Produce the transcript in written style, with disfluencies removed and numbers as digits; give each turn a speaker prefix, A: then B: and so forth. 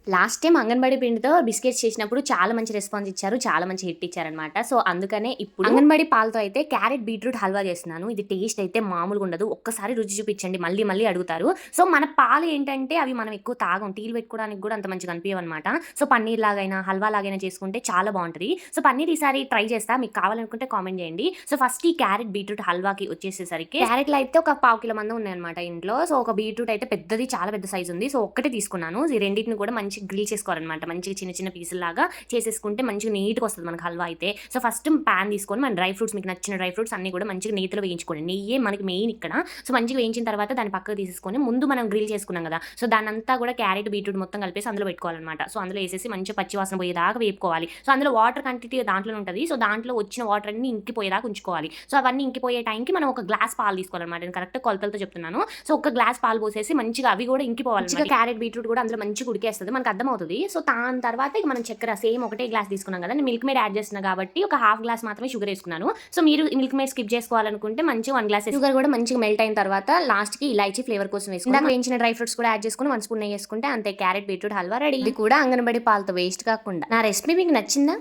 A: Last time అంగన్‌బడి పిండితో biscuits చేసినప్పుడు చాలా మంచి రెస్పాన్స్ ఇచ్చారు. చాలా మంచి హిట్ ఇచ్చారనమాట. సో, అందుకనే ఇప్పుడు అంగన్‌బడి పాలతో అయితే క్యారెట్ బీట్రూట్ హల్వా చేస్తున్నాను. ఇది టేస్ట్ అయితే మామూలుగా ఉండదు. ఒక్కసారి రుచి చూపించండి. మళ్ళీ మళ్ళీ అడుగుతారు. సో, మన పాలు ఏంటంటే అవి మనం ఎక్కువ తాగం. టీలు పెట్టుకోవడానికి కూడా అంత మంచిగా అనిపియవనమాట. సో, పన్నీర్ లాగైనా, హల్వా లాగైనా చేసుకుంటే చాలా బావుంటది. సో, పన్నీర్ ఈసారి ట్రై చేస్తా. మీకు కావాలనుకుంటే కామెంట్ చేయండి. సో, ఫస్ట్ ఈ క్యారెట్ బీట్రూట్ హల్వాకి వచ్చేసేసరికి క్యారెట్‌లు అయితే ఒక పావు కిలో మందం ఉన్నాయన్నమాట ఇంట్లో. సో, ఒక బీట్రూట్ అయితే పెద్దది చాలా పెద్ద సైజ్ ఉంది. సో, ఒక్కటే తీసుకున్నాను. ఈ రెండిటిని కూడా మంచిగా గ్రిల్ చేసుకోవాలన్నమాట. మంచిగా చిన్న చిన్న పీసుల్లాగా చేసేసుకుంటే మంచిగా నీట్‌గా వస్తది మనకు హల్వా అయితే. సో, ఫస్ట్ పాన్ తీసుకొని మన డ్రై ఫ్రూట్స్ మీకు నచ్చిన డ్రై ఫ్రూట్స్ అన్నీ కూడా మంచిగా నేతిలో వేయించుకోండి. నెయ్యే మనకి మెయిన్ ఇక్కడ. సో, మంచిగా వేయించిన తర్వాత దాన్ని పక్కకు తీసేసుకొని ముందు మనం గ్రిల్ చేసుకున్నాం కదా! సో, దాన్నంతా కూడా క్యారెట్, బీట్రూట్ మొత్తం కలిపేసి అందులో పెట్టుకోవాలన్నమాట. సో, అందులో ఏసేసి మంచిగా పచ్చి వాసన పోయేదాకా వేపుకోవాలి. సో, అందులో వాటర్ క్వాంటిటీ దాంట్లోనే ఉంటది. సో, దాంట్లో వచ్చిన వాటర్ అన్నీ ఇంకిపోయేదాకా ఉంచుకోవాలి. సో, అవన్నీ ఇంకిపోయే టైంకి మనం ఒక గ్లాస్ పాలు తీసుకోవాలన్నమాట. నేను కరెక్ట్ కొలతలతో చెప్తున్నాను. సో, ఒక గ్లాస్ పాలు పోసేసి మంచిగా అవి కూడా ఇంకిపోవాలి. మంచిగా క్యారెట్, బీట్రూట్ కూడా అందులో మంచిగా ఉడికేస్తది. మనకు అర్థమవుతది. సో, దాని తర్వాత ఇక మనం చక్కెర సేమ్ ఒకటే గ్లాస్ తీసుకున్నాం కదా! నేను మిల్క్ మేడ్ యాడ్ చేస్తున్నా కాబట్టి ఒక హాఫ్ గ్లాస్ మాత్రమే షుగర్ ఏసుకున్నాను. సో, మీరు మిల్క్ మేడ్ స్కిప్ చేసుకోవాలనుకుంటే మంచిగా 1 గ్లాస్ షుగర్ కూడా మంచిగా మెల్ట్ అయిన తర్వాత లాస్ట్‌కి ఇలాచీ ఫ్లేవర్ కోసం వేసుకుని ఇందాక వేయించిన డ్రై ఫ్రూట్స్ కూడా యాడ్ చేసుకొని 1 స్పూన్ నెయ్యి ఏసుకుంటే అంతే క్యారెట్, బీట్రూట్ హల్వా రెడీ. ఇది కూడా అంగన్‌బడి పాలతో వేస్ట్ కాకుండా. నా రెసిపీ మీకు నచ్చిందా?